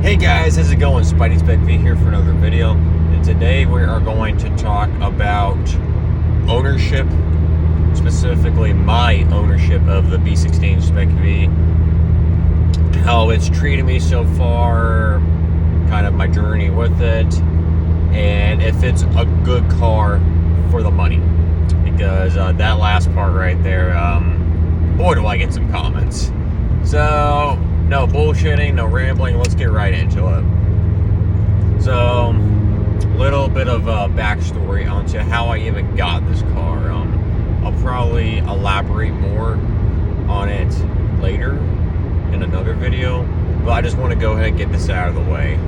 Hey guys, how's it going? Spidey Spec V here for another video, and today we are going to talk about ownership, specifically my ownership of the B16 Spec V, how it's treated me so far, kind of my journey with it, and if it's a good car for the money, because that last part right there, boy do I get some comments. So no bullshitting, no rambling, let's get right into it. So, little bit of a backstory onto how I even got this car. I'll probably elaborate more on it later in another video, but I just want to go ahead and get this out of the way.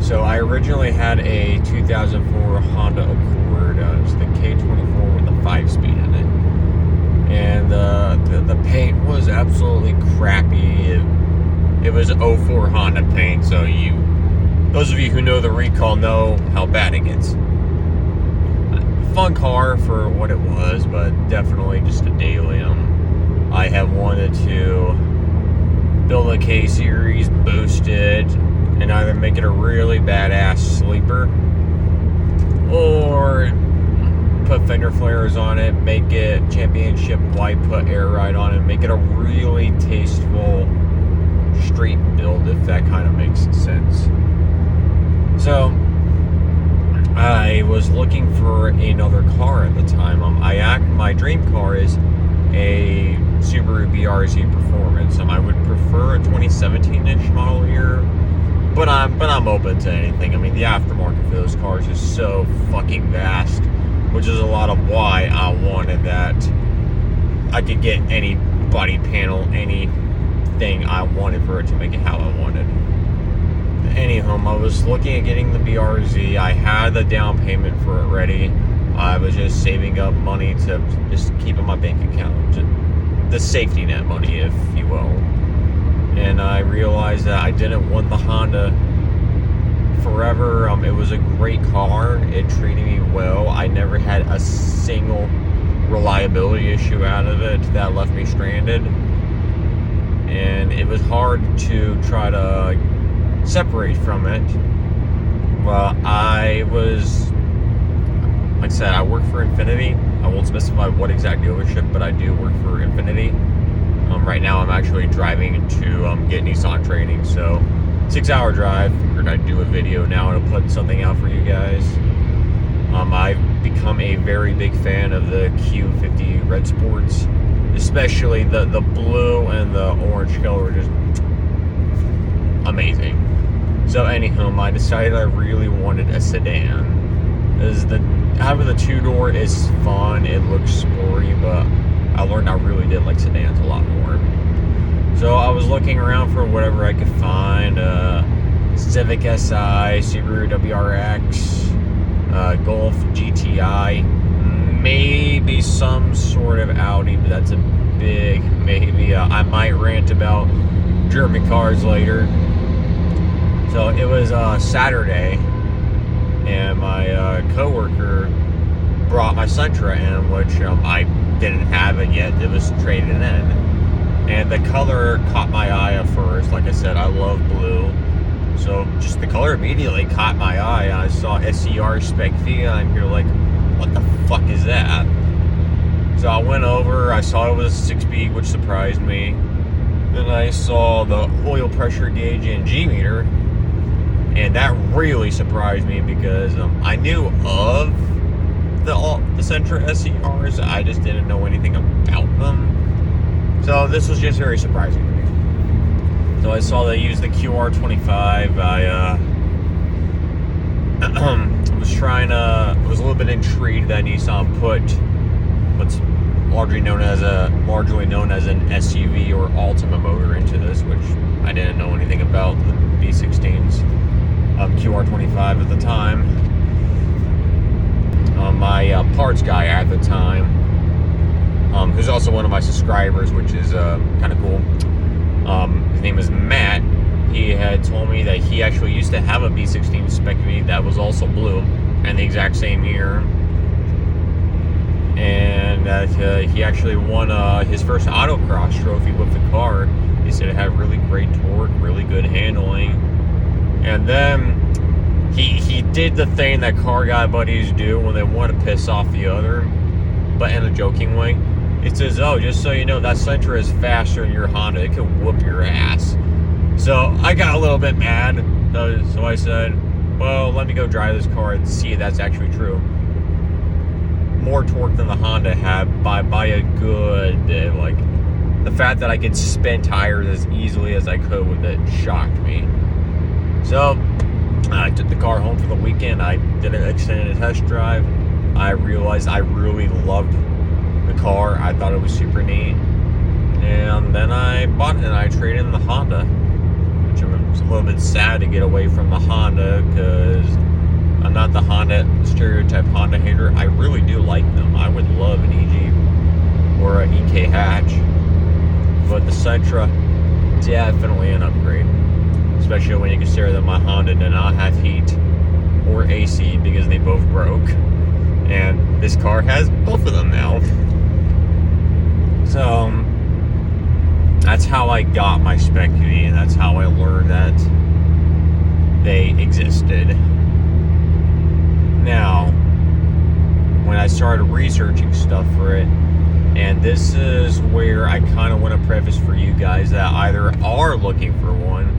So I originally had a 2004 Honda Accord. It was the K24 with a 5-speed in it. And the paint was absolutely crappy. It was 04 Honda paint, so those of you who know the recall know how bad it gets. Fun car for what it was, but definitely just a daily. I have wanted to build a K-Series, boost it, and either make it a really badass sleeper, or put fender flares on it, make it championship white, put air ride on it, make it a really tasteful street build, if that kind of makes sense. So I was looking for another car at the time. My dream car is a Subaru BRZ Performance. I would prefer a 2017-ish model year, but I'm open to anything. I mean, the aftermarket for those cars is so fucking vast, which is a lot of why I wanted that. I could get any body panel, anything I wanted for it to make it how I wanted. Anyhow, I was looking at getting the BRZ. I had the down payment for it ready. I was just saving up money to just keep in my bank account, the safety net money, if you will. And I realized that I didn't want the Honda forever. It was a great car. It treated me well. I never had a single reliability issue out of it that left me stranded. And it was hard to try to separate from it. Well, like I said, I work for Infinity. I won't specify what exact dealership, but I do work for Infinity. Right now I'm actually driving to get Nissan training, so 6-hour drive. Figured I'd do a video now to put something out for you guys. I've become a very big fan of the Q50 Red Sports, especially the blue and the orange color, just amazing. So anyhow, I decided I really wanted a sedan. Having the 2-door is fun, it looks sporty, but I learned I really did like sedans a lot more. So I was looking around for whatever I could find. Civic Si, Subaru WRX, Golf GTI, maybe some sort of Audi, but that's a big maybe. I might rant about German cars later. So it was Saturday, and my coworker brought my Sentra in, which I didn't have it yet. It was traded in, and the color caught my eye at first. Like I said, I love blue, so just the color immediately caught my eye. I saw SCR Spec V, and you're like, what the fuck is that? So I went over, I saw it was a 6-speed, which surprised me. Then I saw the oil pressure gauge and G-meter, and that really surprised me because I knew of the Sentra SCRs, I just didn't know anything about them. So this was just very surprising to me. So I saw they used the QR25. I was a little bit intrigued that Nissan put what's largely known as an SUV or Altima motor into this, which I didn't know anything about the B16's QR25 at the time. My parts guy at the time, who's also one of my subscribers, which is kind of cool. His name is Matt. He had told me that he actually used to have a B16 Spec V that was also blue and the exact same year. And he actually won his first autocross trophy with the car. He said it had really great torque, really good handling. And then he did the thing that car guy buddies do when they want to piss off the other, but in a joking way. It says, oh, just so you know, that Sentra is faster than your Honda. It could whoop your ass. So I got a little bit mad. So I said, well, let me go drive this car and see if that's actually true. More torque than the Honda had by a good bit. Like, the fact that I could spin tires as easily as I could with it shocked me. So I took the car home for the weekend. I did an extended test drive. I realized I really loved the car. I thought it was super neat. And then I bought it and I traded in the Honda, which was a little bit sad to get away from the Honda because I'm not the Honda stereotype Honda hater. I really do like them. I would love an EG or an EK hatch. But the Sentra, definitely an upgrade. Especially when you consider that my Honda did not have heat or AC because they both broke. And this car has both of them now. So that's how I got my Spec V, and that's how I learned that they existed. Now, when I started researching stuff for it, and this is where I kind of want to preface for you guys that either are looking for one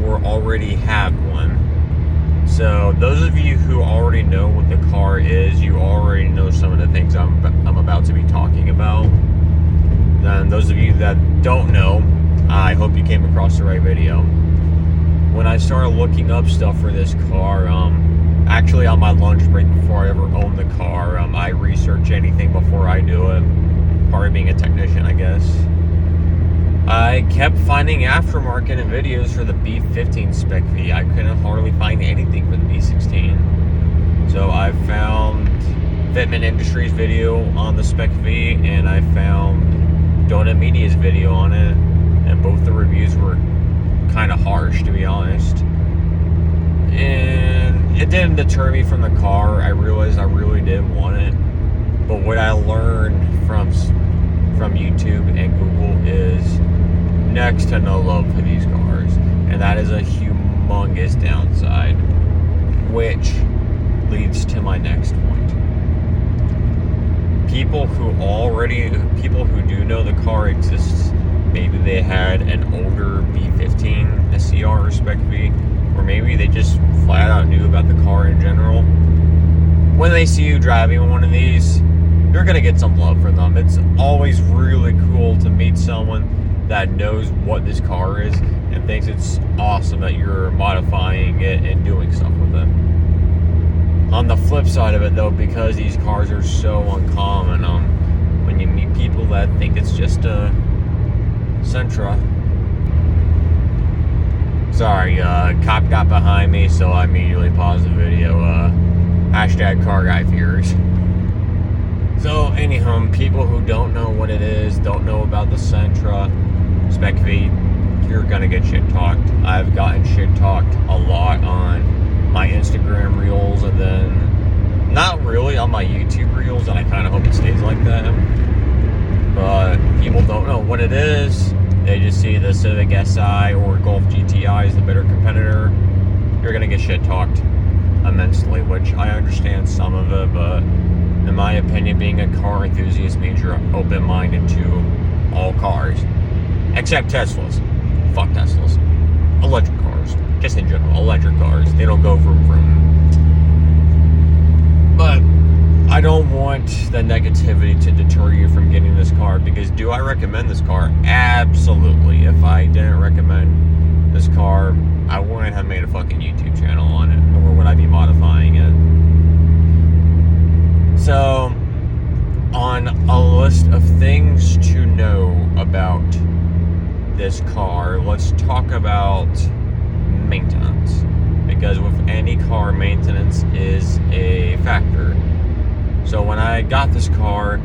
or already have one. So those of you who already know what the car is, you already know some of the things I'm about to be talking about. Then those of you that don't know, I hope you came across the right video. When I started looking up stuff for this car, actually on my lunch break before I ever owned the car, I research anything before I do it. Part of being a technician, I guess. I kept finding aftermarket and videos for the B16 Specv. I couldn't hardly find anything for the B16. So I found Fitment Industries video on the Specv, and I found Donut Media's video on it, and both the reviews were kind of harsh, to be honest. And it didn't deter me from the car. I realized I really did want it. But what I learned from YouTube and Google is next to no love for these cars, and that is a humongous downside, which leads to my next point. People who do know the car exists, maybe they had an older B15 SCR or Spec V, or maybe they just flat out knew about the car in general. When they see you driving one of these, you're gonna get some love for them. It's always really cool to meet someone that knows what this car is and thinks it's awesome that you're modifying it and doing stuff with it. On the flip side of it though, because these cars are so uncommon, when you meet people that think it's just a Sentra. Sorry, cop got behind me, so I immediately paused the video. Hashtag car guy fears. So anyhow, people who don't know what it is, don't know about the Sentra Spec V, you're gonna get shit talked. I've gotten shit talked a lot on my Instagram reels, and then not really on my YouTube reels, and I kind of hope it stays like that. But people don't know what it is. They just see the Civic Si or Golf GTI as the better competitor. You're gonna get shit talked immensely, which I understand some of it, but in my opinion, being a car enthusiast means you're open-minded to all cars. Except Teslas. Fuck Teslas. Electric cars. Just in general, electric cars. They don't go vroom vroom. But I don't want the negativity to deter you from getting this car, because do I recommend this car? Absolutely. If I didn't recommend this car, I wouldn't have made a fucking YouTube channel on it, nor would I be modifying it. So, on a list of things to know about this car, let's talk about maintenance. Because with any car, maintenance is a factor. So when I got this car,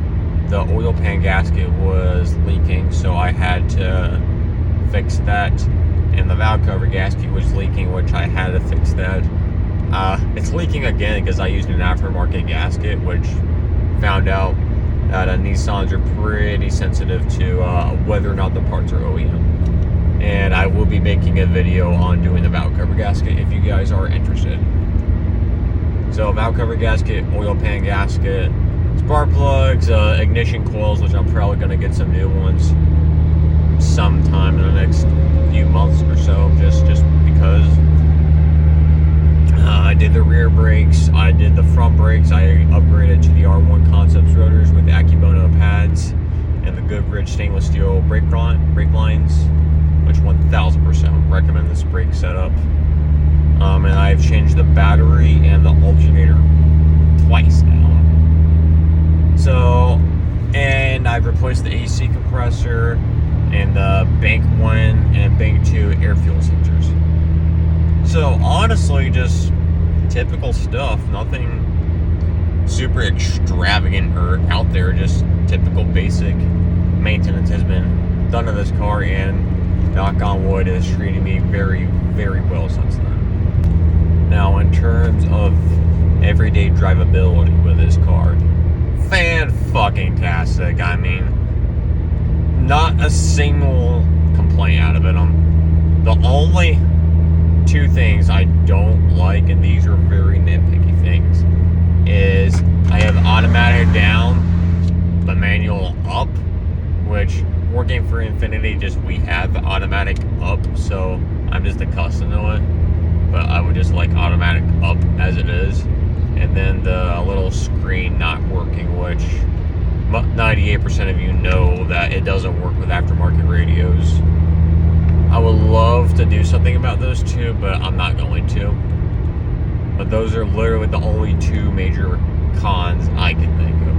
the oil pan gasket was leaking, so I had to fix that. And the valve cover gasket was leaking, which I had to fix that. It's leaking again because I used an aftermarket gasket, which found out that Nissans are pretty sensitive to whether or not the parts are OEM. and I will be making a video on doing the valve cover gasket if you guys are interested. So valve cover gasket, oil pan gasket, spark plugs, ignition coils, which I'm probably going to get some new ones sometime in the next few months or so, just because. I did the rear brakes, I did the front brakes, I upgraded to the R1 Concepts rotors with Akibono pads and the Goodrich stainless steel brake lines, which 1000% recommend this brake setup. And I've changed the battery and the alternator twice now. So, and I've replaced the AC compressor and the bank 1 and bank 2 air fuel sensors. So honestly, just typical stuff, nothing super extravagant or out there, just typical basic maintenance has been done to this car, and knock on wood, is treating me very, very well since then. Now, in terms of everyday drivability with this car, fan-fucking-tastic. I mean, not a single complaint out of it. The only two things I don't like, and these are very nitpicky things, is I have automatic down but manual up, which working for Infiniti, we have automatic up, so I'm just accustomed to it. But I would just like automatic up as it is. And then the little screen not working, which 98% of you know that it doesn't work with aftermarket radios. I would love to do something about those two, but I'm not going to. But those are literally the only two major cons I can think of.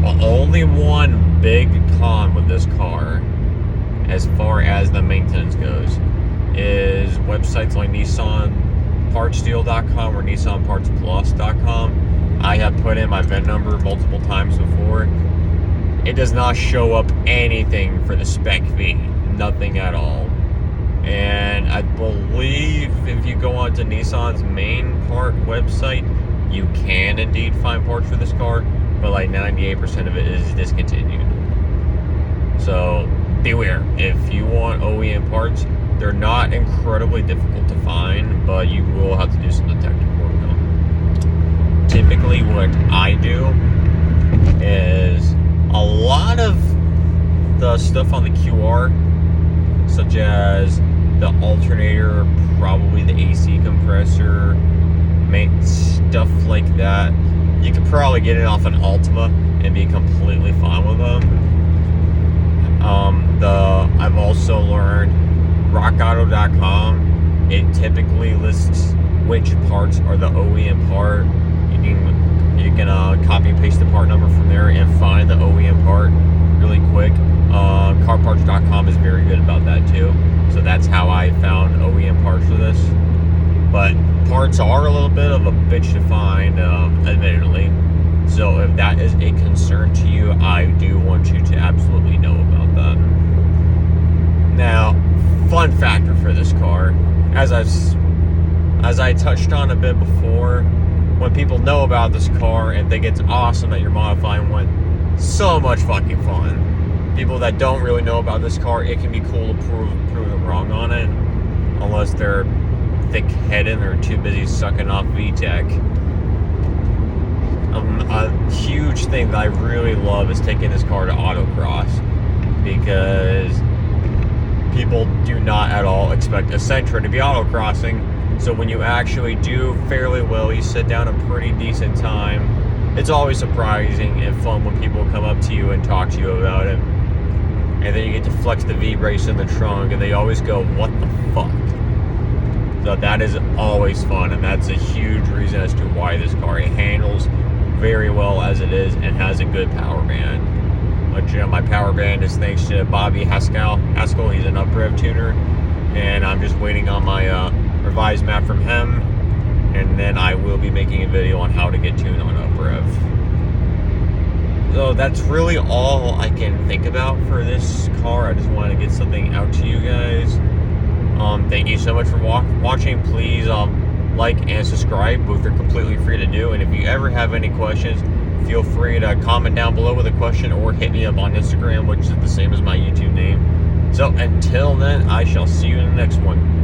Well, only one big con with this car, as far as the maintenance goes, is websites like NissanPartsDeal.com or NissanPartsPlus.com. I have put in my VIN number multiple times before. It does not show up anything for the Spec V. Nothing at all. And I believe if you go onto Nissan's main part website, you can indeed find parts for this car, but like 98% of it is discontinued. So beware. If you want OEM parts, they're not incredibly difficult to find, but you will have to do some detective work on them. Typically what I do is a lot of the stuff on the QR, such as the alternator, probably the AC compressor, stuff like that, you could probably get it off an Altima and be completely fine with them. I've also learned RockAuto.com, it typically lists which parts are the OEM part. You can copy and paste the part number from there and find the OEM part really quick. CarParts.com is very good about that too. So that's how I found OEM parts for this. But parts are a little bit of a bitch to find, admittedly. So if that is a concern to you, I do want you to absolutely know about that. Now, fun factor for this car, as I touched on a bit before, when people know about this car and think it's awesome that you're modifying one, so much fucking fun. People that don't really know about this car, it can be cool to prove them wrong on it, unless they're thick-headed or too busy sucking off VTEC. A huge thing that I really love is taking this car to autocross, because people do not at all expect a Sentra to be autocrossing. So when you actually do fairly well, you sit down a pretty decent time, it's always surprising and fun when people come up to you and talk to you about it. And then you get to flex the V-brace in the trunk, and they always go, "What the fuck?" So that is always fun, and that's a huge reason as to why this car, it handles very well as it is and has a good power band. But my power band is thanks to Bobby Haskell. He's an up-rev tuner, and I'm just waiting on my revised map from him, and then I will be making a video on how to get tuned on up-rev. So that's really all I can think about for this car. I just wanted to get something out to you guys. Thank you so much for watching. Please like and subscribe. Both are completely free to do. And if you ever have any questions, feel free to comment down below with a question or hit me up on Instagram, which is the same as my YouTube name. So until then, I shall see you in the next one.